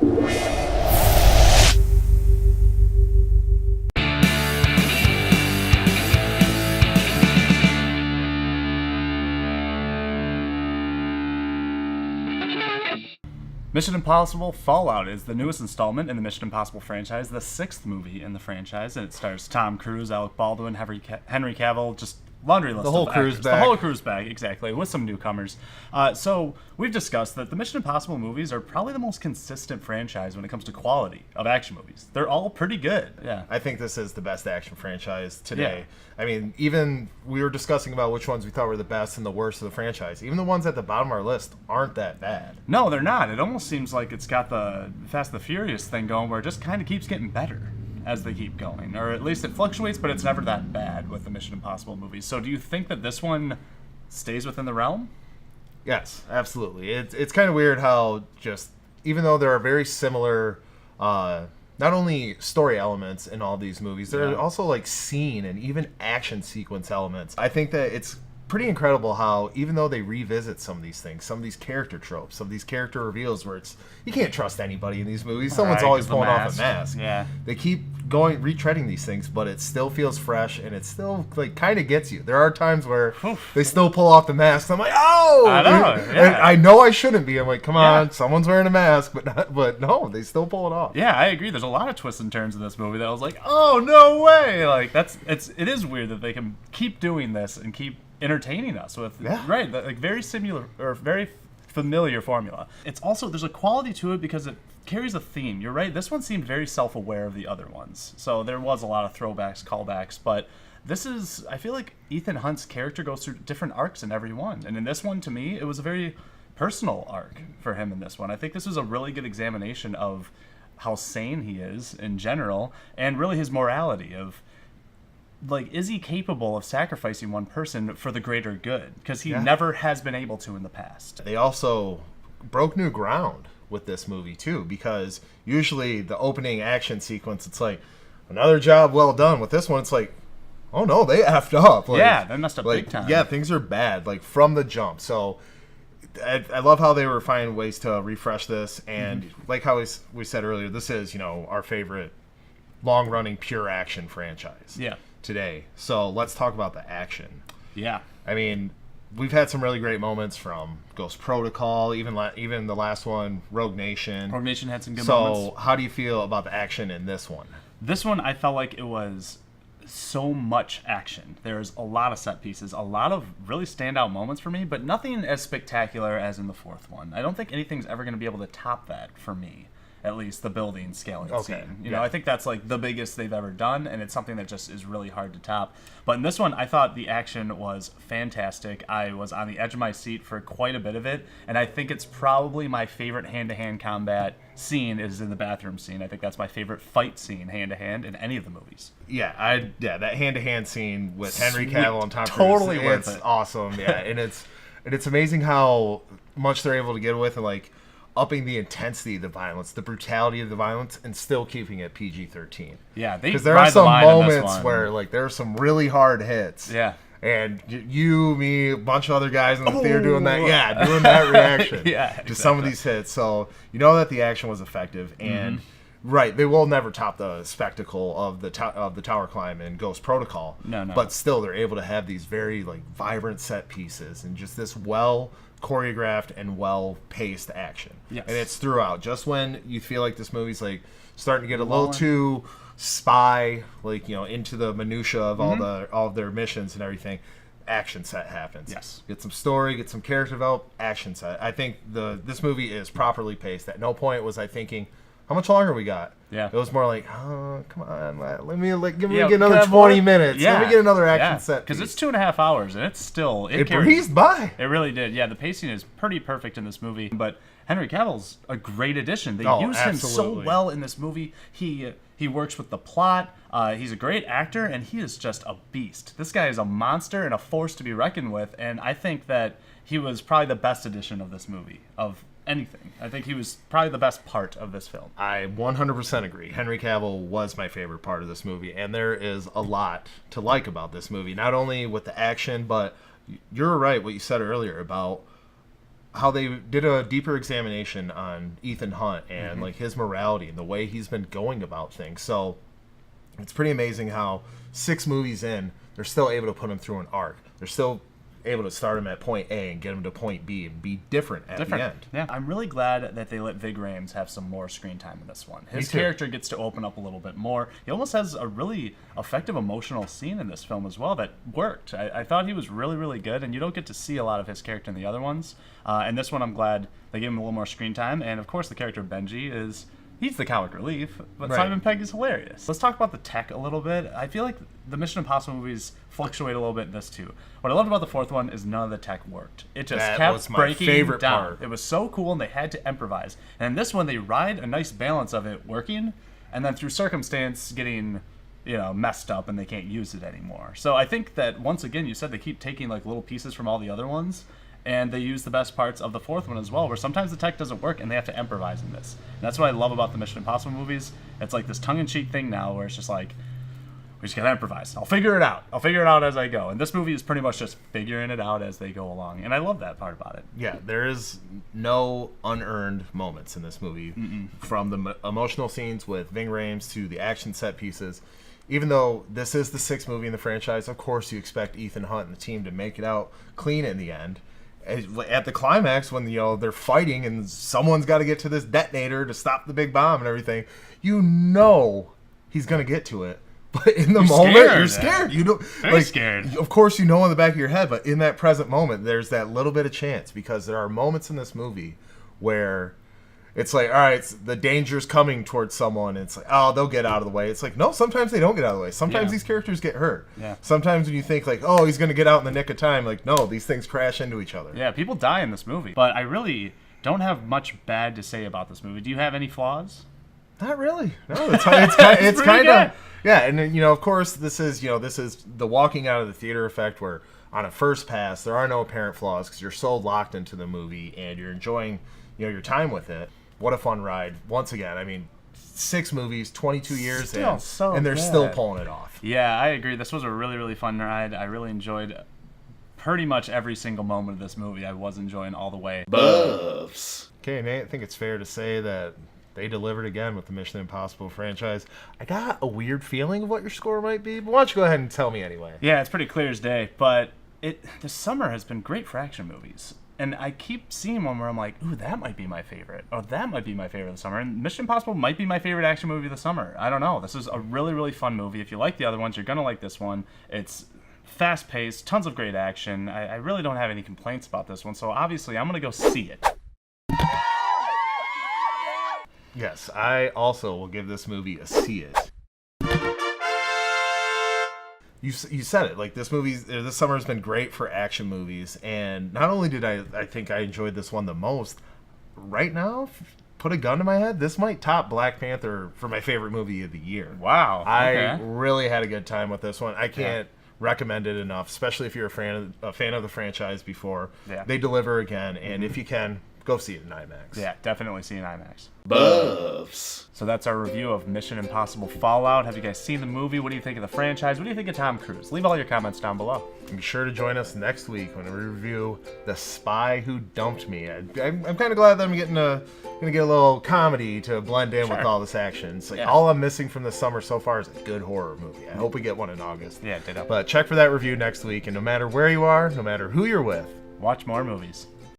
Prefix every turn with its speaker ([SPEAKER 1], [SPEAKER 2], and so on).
[SPEAKER 1] Mission Impossible Fallout is the newest installment in the Mission Impossible franchise, the 6th movie in the franchise, and it stars Tom Cruise, Alec Baldwin, Henry Cavill, just laundry list
[SPEAKER 2] The whole
[SPEAKER 1] of
[SPEAKER 2] crew's
[SPEAKER 1] actors.
[SPEAKER 2] back.
[SPEAKER 1] The whole crew's back, exactly, with some newcomers. So we've discussed that the Mission Impossible movies are probably the most consistent franchise when it comes to quality of action movies. They're all pretty good. Yeah.
[SPEAKER 2] I think this is the best action franchise today.
[SPEAKER 1] Yeah.
[SPEAKER 2] I mean, even we were discussing about which ones we thought were the best and the worst of the franchise. Even the ones at the bottom of our list aren't that bad.
[SPEAKER 1] No, they're not. It almost seems like it's got the Fast and the Furious thing going where it just kind of keeps getting better as they keep going. Or at least it fluctuates, but it's never that bad with the Mission Impossible movies. So do you think that this one stays within the realm?
[SPEAKER 2] Yes, absolutely. It's kind of weird how just, even though there are very similar, not only story elements in all these movies, there are also like scene and even action sequence elements. I think that it's pretty incredible how, even though they revisit some of these things, some of these character tropes, some of these character reveals where it's, you can't trust anybody in these movies. Someone's always pulling off a mask.
[SPEAKER 1] Yeah.
[SPEAKER 2] They keep retreading these things, but it still feels fresh and it still like kind of gets you. There are times where they still pull off the mask. I'm like, oh!
[SPEAKER 1] I know, yeah.
[SPEAKER 2] And I know I shouldn't be. I'm like, come on, someone's wearing a mask, but no, they still pull it off.
[SPEAKER 1] Yeah, I agree. There's a lot of twists and turns in this movie that I was like, oh, no way! Like, it is weird that they can keep doing this and keep entertaining us with like very similar or very familiar formula. It's also, there's a quality to it because it carries a theme. You're right, this one seemed very self-aware of the other ones, so there was a lot of throwbacks, callbacks, but this is, I feel like Ethan Hunt's character goes through different arcs in every one, and in this one, to me, it was a very personal arc for him in this one. I think this was a really good examination of how sane he is in general, and really his morality of, like, is he capable of sacrificing one person for the greater good? Because he never has been able to in the past.
[SPEAKER 2] They also broke new ground with this movie, too, because usually the opening action sequence, it's like, another job well done. With this one, it's like, oh no, they effed up. Like,
[SPEAKER 1] yeah, they messed up big time.
[SPEAKER 2] Yeah, things are bad, like, from the jump. So I love how they were finding ways to refresh this, and like how we said earlier, this is, our favorite long-running pure action franchise.
[SPEAKER 1] Yeah.
[SPEAKER 2] Today. So let's talk about the action.
[SPEAKER 1] Yeah.
[SPEAKER 2] I mean, we've had some really great moments from Ghost Protocol, even the last one, Rogue Nation.
[SPEAKER 1] Rogue Nation had some good moments.
[SPEAKER 2] So how do you feel about the action in this one?
[SPEAKER 1] This one, I felt like it was so much action. There's a lot of set pieces, a lot of really standout moments for me, but nothing as spectacular as in the fourth one. I don't think anything's ever going to be able to top that for me. At least the building scaling scene. You know, I think that's like the biggest they've ever done, and it's something that just is really hard to top. But in this one, I thought the action was fantastic. I was on the edge of my seat for quite a bit of it, and I think it's probably my favorite hand-to-hand combat scene is in the bathroom scene. I think that's my favorite fight scene, hand-to-hand, in any of the movies.
[SPEAKER 2] Yeah, that hand-to-hand scene with Henry Cavill and Tom Cruise.
[SPEAKER 1] Totally worth it.
[SPEAKER 2] It's awesome, yeah. and it's amazing how much they're able to get with, and like, upping the intensity of the violence, the brutality of the violence, and still keeping it PG-13.
[SPEAKER 1] Yeah,
[SPEAKER 2] because there are some moments where like there are some really hard hits.
[SPEAKER 1] Yeah,
[SPEAKER 2] and you, me, a bunch of other guys in the theater doing that. Yeah, doing that reaction. To some of these hits. So you know that the action was effective, and right, they will never top the spectacle of the tower climb in Ghost Protocol.
[SPEAKER 1] No.
[SPEAKER 2] But still, they're able to have these very like vibrant set pieces and just this well choreographed and well-paced action.
[SPEAKER 1] Yes.
[SPEAKER 2] And it's throughout. Just when you feel like this movie's like starting to get a little too spy, like, into the minutia of all of their missions and everything, action set happens.
[SPEAKER 1] Yes.
[SPEAKER 2] Get some story, get some character development, action set. I think this movie is properly paced. At no point was I thinking, how much longer we got?
[SPEAKER 1] Yeah.
[SPEAKER 2] It was more like, oh, come on, let me get another 20 minutes.
[SPEAKER 1] Yeah.
[SPEAKER 2] Let me get another action set.
[SPEAKER 1] Because it's 2.5 hours, and it's still...
[SPEAKER 2] It breezed by.
[SPEAKER 1] It really did. Yeah, the pacing is pretty perfect in this movie. But Henry Cavill's a great addition. They use him so well in this movie. He works with the plot. He's a great actor, and he is just a beast. This guy is a monster and a force to be reckoned with, and I think that he was probably the best addition of this movie, of anything. I think he was probably the best part of this film.
[SPEAKER 2] I 100% agree. Henry Cavill was my favorite part of this movie, and there is a lot to like about this movie. Not only with the action, but you're right what you said earlier about how they did a deeper examination on Ethan Hunt and like his morality and the way he's been going about things. So it's pretty amazing how 6 movies in, they're still able to put him through an arc. They're still able to start him at point A and get him to point B and be different at the end.
[SPEAKER 1] Yeah, I'm really glad that they let Vig Rhames have some more screen time in this one. His character gets to open up a little bit more. He almost has a really effective emotional scene in this film as well that worked. I thought he was really, really good, and you don't get to see a lot of his character in the other ones. And this one, I'm glad they gave him a little more screen time. And of course, the character of Benji is... he's the comic relief, but Simon Pegg is hilarious. Let's talk about the tech a little bit. I feel like the Mission Impossible movies fluctuate a little bit in this too. What I loved about the 4th one is none of the tech worked. It just kept breaking down. Part. It was so cool, and they had to improvise. And in this one, they ride a nice balance of it working, and then through circumstance getting, messed up, and they can't use it anymore. So I think that, once again, you said they keep taking like little pieces from all the other ones, and they use the best parts of the 4th one as well, where sometimes the tech doesn't work and they have to improvise in this. And that's what I love about the Mission Impossible movies. It's like this tongue-in-cheek thing now where it's just like, we just gotta improvise. I'll figure it out as I go. And this movie is pretty much just figuring it out as they go along. And I love that part about it.
[SPEAKER 2] Yeah, there is no unearned moments in this movie. From the emotional scenes with Ving Rhames to the action set pieces. Even though this is the 6th movie in the franchise, of course you expect Ethan Hunt and the team to make it out clean in the end. At the climax, when they're fighting and someone's got to get to this detonator to stop the big bomb and everything, he's gonna get to it. But in the moment, you're scared. You don't
[SPEAKER 1] scared.
[SPEAKER 2] Of course, in the back of your head, but in that present moment, there's that little bit of chance, because there are moments in this movie where it's like, all right, the danger's coming towards someone. And it's like, oh, they'll get out of the way. It's like, no, sometimes they don't get out of the way. Sometimes these characters get hurt.
[SPEAKER 1] Yeah.
[SPEAKER 2] Sometimes when you think like, oh, he's going to get out in the nick of time, like, no, these things crash into each other.
[SPEAKER 1] Yeah, people die in this movie. But I really don't have much bad to say about this movie. Do you have any flaws?
[SPEAKER 2] Not really. No, it's kind of... Yeah, and of course, this is the walking out of the theater effect, where on a first pass, there are no apparent flaws because you're so locked into the movie and you're enjoying, your time with it. What a fun ride. Once again, I mean, 6 movies, 22 years in, and they're still pulling it off.
[SPEAKER 1] Yeah, I agree. This was a really, really fun ride. I really enjoyed pretty much every single moment of this movie. I was enjoying all the way.
[SPEAKER 2] Buffs. Okay, Nate, I think it's fair to say that they delivered again with the Mission Impossible franchise. I got a weird feeling of what your score might be, but why don't you go ahead and tell me anyway?
[SPEAKER 1] Yeah, it's pretty clear as day, but this summer has been great for action movies. And I keep seeing one where I'm like, ooh, that might be my favorite. Or that might be my favorite of the summer. And Mission Impossible might be my favorite action movie of the summer. I don't know. This is a really, really fun movie. If you like the other ones, you're going to like this one. It's fast-paced, tons of great action. I really don't have any complaints about this one. So obviously, I'm going to go see it.
[SPEAKER 2] Yes, I also will give this movie a see it. You said it. Like, this summer has been great for action movies, and not only did I think I enjoyed this one the most, right now, put a gun to my head, this might top Black Panther for my favorite movie of the year.
[SPEAKER 1] Wow.
[SPEAKER 2] I really had a good time with this one. I can't recommend it enough, especially if you're a fan of the franchise before.
[SPEAKER 1] Yeah.
[SPEAKER 2] They deliver again, and if you can, go see it in IMAX.
[SPEAKER 1] Yeah, definitely see it in IMAX.
[SPEAKER 2] Buffs.
[SPEAKER 1] So that's our review of Mission Impossible Fallout. Have you guys seen the movie? What do you think of the franchise? What do you think of Tom Cruise? Leave all your comments down below.
[SPEAKER 2] And be sure to join us next week when we review The Spy Who Dumped Me. I'm kind of glad that I'm gonna get a little comedy to blend in with all this action. It's like all I'm missing from the summer so far is a good horror movie. I hope we get one in August.
[SPEAKER 1] Yeah, ditto.
[SPEAKER 2] But check for that review next week, and no matter where you are, no matter who you're with,
[SPEAKER 1] watch more movies.